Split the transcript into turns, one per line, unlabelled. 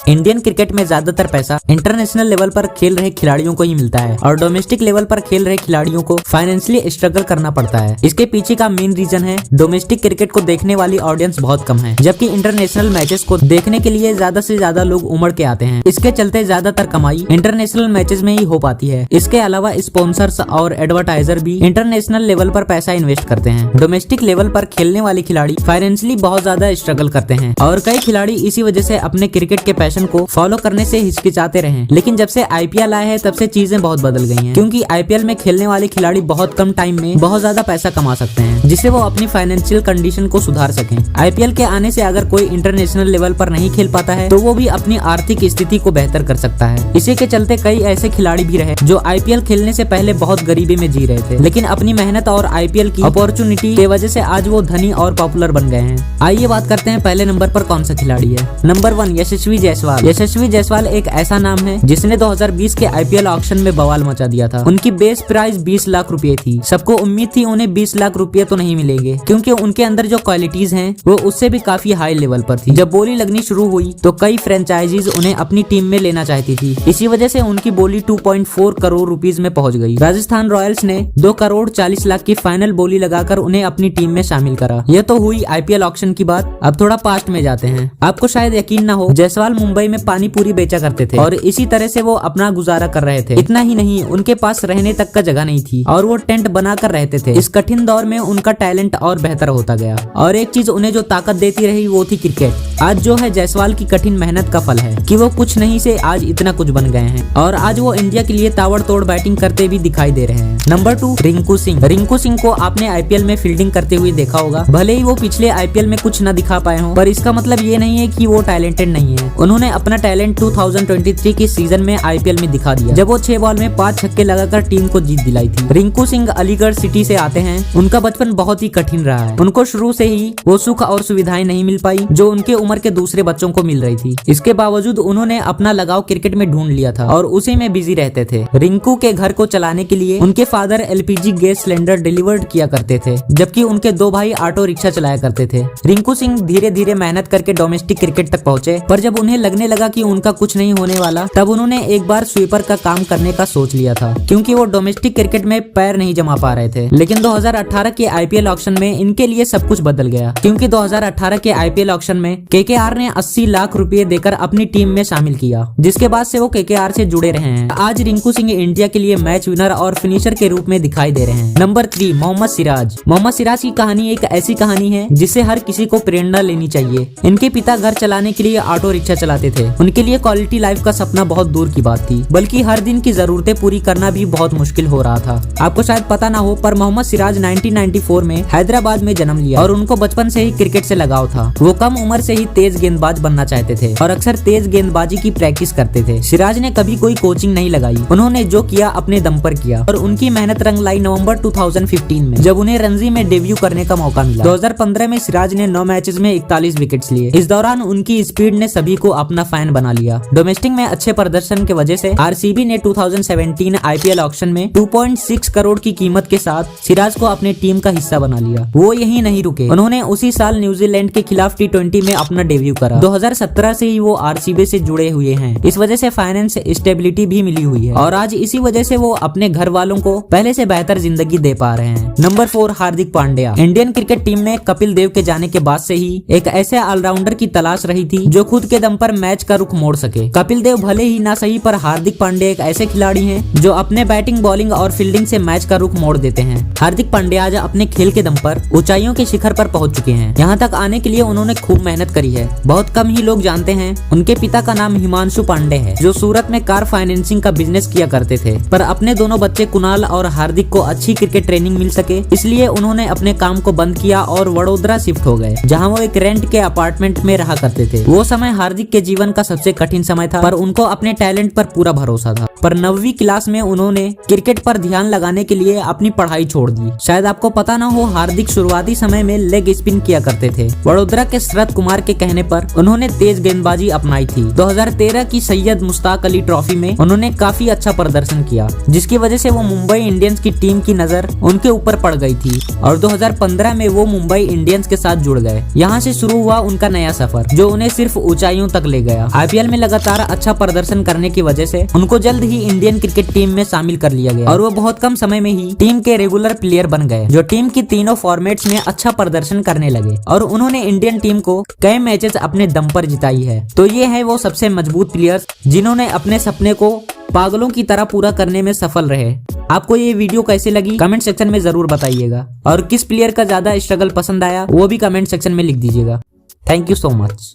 Indian cricket में ज्यादातर पैसा इंटरनेशनल लेवल पर खेल रहे खिलाड़ियों को ही मिलता है और डोमेस्टिक लेवल पर खेल रहे खिलाड़ियों को फाइनेंशियली स्ट्रगल करना पड़ता है। इसके पीछे का मेन रीजन है डोमेस्टिक क्रिकेट को देखने वाली ऑडियंस बहुत कम है, जबकि इंटरनेशनल मैचेस को देखने के लिए ज्यादा से ज्यादा लोग उमड़ के आते हैं। इसके चलते ज्यादातर कमाई इंटरनेशनल मैचेस में ही हो पाती है। इसके अलावा स्पॉन्सर्स और एडवर्टाइजर भी इंटरनेशनल लेवल पर पैसा इन्वेस्ट करते हैं। डोमेस्टिक लेवल पर खेलने वाले खिलाड़ी फाइनेंशियली बहुत ज्यादा स्ट्रगल करते हैं और कई खिलाड़ी इसी वजह से अपने क्रिकेट के पैशन को फॉलो करने से हिचकिचाते रहे। लेकिन जब से आईपीएल आया है तब से चीजें बहुत बदल गई हैं, क्योंकि आईपीएल में खेलने वाले खिलाड़ी बहुत कम टाइम में बहुत ज्यादा पैसा कमा सकते हैं, जिससे वो अपनी फाइनेंशियल कंडीशन को सुधार सकें। आईपीएल के आने से अगर कोई इंटरनेशनल लेवल पर नहीं खेल पाता है तो वो भी अपनी आर्थिक स्थिति को बेहतर कर सकता है। इसी के चलते कई ऐसे खिलाड़ी भी रहे जो आईपीएल खेलने से पहले बहुत गरीबी में जी रहे थे, लेकिन अपनी मेहनत और आईपीएल की अपॉर्चुनिटी के वजह से आज वो धनी और पॉपुलर बन गए हैं। आइए बात करते हैं पहले नंबर पर कौन सा खिलाड़ी है। नंबर 1 यशस्वी जायसवाल। यशस्वी जायसवाल एक ऐसा नाम है जिसने 2020 के आईपीएल ऑक्शन में बवाल मचा दिया था। उनकी बेस प्राइस 20 लाख रुपए थी। सबको उम्मीद थी उन्हें 20 लाख रुपए तो नहीं मिलेंगे, क्योंकि उनके अंदर जो क्वालिटीज हैं वो उससे भी काफी हाई लेवल पर थी। जब बोली लगनी शुरू हुई तो कई फ्रेंचाइजीज उन्हें अपनी टीम में लेना चाहती थी। इसी वजह से उनकी बोली 2.4 करोड़ रुपीज में पहुंच गई। राजस्थान रॉयल्स ने 2 करोड़ 40 लाख की फाइनल बोली लगाकर उन्हें अपनी टीम में शामिल करा। यह तो हुई आईपीएल ऑक्शन की बात। अब थोड़ा पास्ट में जाते हैं। आपको शायद यकीन ना हो, जायसवाल मुंबई में पानी पूरी बेचा करते थे और इसी तरह से वो अपना गुजारा कर रहे थे। इतना ही नहीं, उनके पास रहने तक का जगह नहीं थी और वो टेंट बनाकर रहते थे। इस कठिन दौर में उनका टैलेंट और बेहतर होता गया और एक चीज उन्हें जो ताकत देती रही वो थी क्रिकेट। आज जो है जायसवाल की कठिन मेहनत का फल है कि वो कुछ नहीं से आज इतना कुछ बन गए हैं और आज वो इंडिया के लिए ताबड़तोड़ बैटिंग करते भी दिखाई दे रहे हैं। नंबर 2 रिंकू सिंह। रिंकू सिंह को आपने आईपीएल में फील्डिंग करते हुए देखा होगा। भले ही वो पिछले आईपीएल में कुछ न दिखा पाए हों, पर इसका मतलब ये नहीं है कि वो टैलेंटेड नहीं है। उन्होंने अपना टैलेंट 2023 की सीजन में आईपीएल में दिखा दिया, जब वो 6 बॉल में 5 छक्के लगाकर टीम को जीत दिलाई थी। रिंकू सिंह अलीगढ़ सिटी से आते हैं। उनका बचपन बहुत ही कठिन रहा है। उनको शुरू से ही वो सुख और सुविधाएं नहीं मिल पाई जो उनके उम्र के दूसरे बच्चों को मिल रही थी। इसके बावजूद उन्होंने अपना लगाव क्रिकेट में ढूंढ लिया था और उसी में बिजी रहते थे। रिंकू के घर को चलाने के लिए उनके father LPG gas cylinder delivered किया करते थे, जबकि उनके 2 भाई ऑटो रिक्शा चलाया करते थे। रिंकू सिंह धीरे धीरे मेहनत करके डोमेस्टिक क्रिकेट तक पहुंचे, पर जब उन्हें लगने लगा कि उनका कुछ नहीं होने वाला, तब उन्होंने एक बार स्वीपर का काम करने का सोच लिया था, क्योंकि वो डोमेस्टिक क्रिकेट में पैर नहीं जमा पा रहे थे। लेकिन 2018 के आईपीएल ऑक्शन में इनके लिए सब कुछ बदल गया, क्योंकि 2018 के आईपीएल ऑक्शन में केकेआर ने 80 लाख रुपए देकर अपनी टीम में शामिल किया, जिसके बाद से वो केकेआर से जुड़े रहे हैं। आज रिंकू सिंह इंडिया के लिए मैच विनर और फिनिशर के रूप में दिखाई दे रहे हैं। नंबर 3 मोहम्मद सिराज। मोहम्मद सिराज की कहानी एक ऐसी कहानी है जिससे हर किसी को प्रेरणा लेनी चाहिए। इनके पिता घर चलाने के लिए ऑटो रिक्शा चलाते थे। उनके लिए क्वालिटी लाइफ का सपना बहुत दूर की बात थी, बल्कि हर दिन की जरूरतें पूरी करना भी बहुत मुश्किल हो रहा था। आपको शायद पता ना हो, पर मोहम्मद सिराज 1994 में हैदराबाद में जन्म लिया और उनको बचपन से ही क्रिकेट से लगाव था। वो कम उम्र से ही तेज गेंदबाज बनना चाहते थे और अक्सर तेज गेंदबाजी की प्रैक्टिस करते थे। सिराज ने कभी कोई कोचिंग नहीं लगाई, उन्होंने जो किया अपने दम पर किया और उनकी मेहनत रंग लाई नवंबर 2015 में, जब उन्हें रणजी में डेब्यू करने का मौका मिला। 2015 में सिराज ने 9 मैचेस में 41 विकेट्स लिए। इस दौरान उनकी स्पीड ने सभी को अपना फैन बना लिया। डोमेस्टिक में अच्छे प्रदर्शन की वजह से आरसीबी ने 2017 आईपीएल ऑक्शन में 2.6 करोड़ की कीमत के साथ सिराज को अपने टीम का हिस्सा बना लिया। वो यहीं नहीं रुके, उन्होंने उसी साल न्यूजीलैंड के खिलाफ T20 में अपना डेब्यू करा। 2017 से ही वो आरसीबी से जुड़े हुए हैं। इस वजह से फाइनेंस स्टेबिलिटी भी मिली हुई है और आज इसी वजह से वो अपने घर वालों को पहले से बेहतर जिंदगी दे पा रहे हैं। Number 4 Hardik Pandya. Indian cricket team में कपिल देव के जाने के बाद से ही एक ऐसे ऑलराउंडर की तलाश रही थी जो खुद के दम पर मैच का रुख मोड़ सके। कपिल देव भले ही ना सही, पर हार्दिक पांड्या एक ऐसे खिलाड़ी हैं जो अपने बैटिंग, बॉलिंग और फील्डिंग से मैच का रुख मोड़ देते हैं। हार्दिक पांड्या आज अपने खेल के दम पर ऊंचाइयों के शिखर पर पहुंच चुके हैं। यहाँ तक आने के लिए उन्होंने खूब मेहनत करी है। बहुत कम ही लोग जानते हैं उनके पिता का नाम हिमांशु पांडे है, जो सूरत में कार फाइनेंसिंग का बिजनेस किया करते थे। पर अपने दोनों बच्चे कुणाल और हार्दिक को अच्छी क्रिकेट ट्रेनिंग मिल सके, इसलिए उन्होंने अपने काम को बंद किया और वडोदरा शिफ्ट हो गए, जहाँ वो एक रेंट के अपार्टमेंट में रहा करते थे। वो समय हार्दिक के जीवन का सबसे कठिन समय था, पर उनको अपने टैलेंट पर पूरा भरोसा था। पर 9वीं क्लास में उन्होंने क्रिकेट पर ध्यान लगाने के लिए अपनी पढ़ाई छोड़ दी। शायद आपको पता ना हो, हार्दिक शुरुआती समय में लेग स्पिन किया करते थे। वडोदरा के शरद कुमार के कहने पर उन्होंने तेज गेंदबाजी अपनाई थी। 2013 की सैयद मुश्ताक अली ट्रॉफी में उन्होंने काफी अच्छा प्रदर्शन किया, जिसकी वजह से वो मुंबई इंडियंस की टीम की नजर उनके ऊपर पड़ गई थी और 2015 में वो मुंबई इंडियंस के साथ जुड़ गए। यहाँ से शुरू हुआ उनका नया सफर, जो उन्हें सिर्फ ऊंचाइयों तक ले गया। IPL में लगातार अच्छा प्रदर्शन करने की वजह से उनको जल्द ही इंडियन क्रिकेट टीम में शामिल कर लिया गया और वो बहुत कम समय में ही टीम के रेगुलर प्लेयर बन गए, जो टीम की तीनों फॉर्मेट्स में अच्छा प्रदर्शन करने लगे और उन्होंने इंडियन टीम को कई मैचेस अपने दम पर जिताई है। तो ये है वो सबसे मजबूत प्लेयर्स जिन्होंने अपने सपने को पागलों की तरह पूरा करने में सफल रहे। आपको ये वीडियो कैसे लगी कमेंट सेक्शन में जरूर बताइएगा और किस प्लेयर का ज्यादा स्ट्रगल पसंद आया वो भी कमेंट सेक्शन में लिख दीजिएगा। Thank you so much.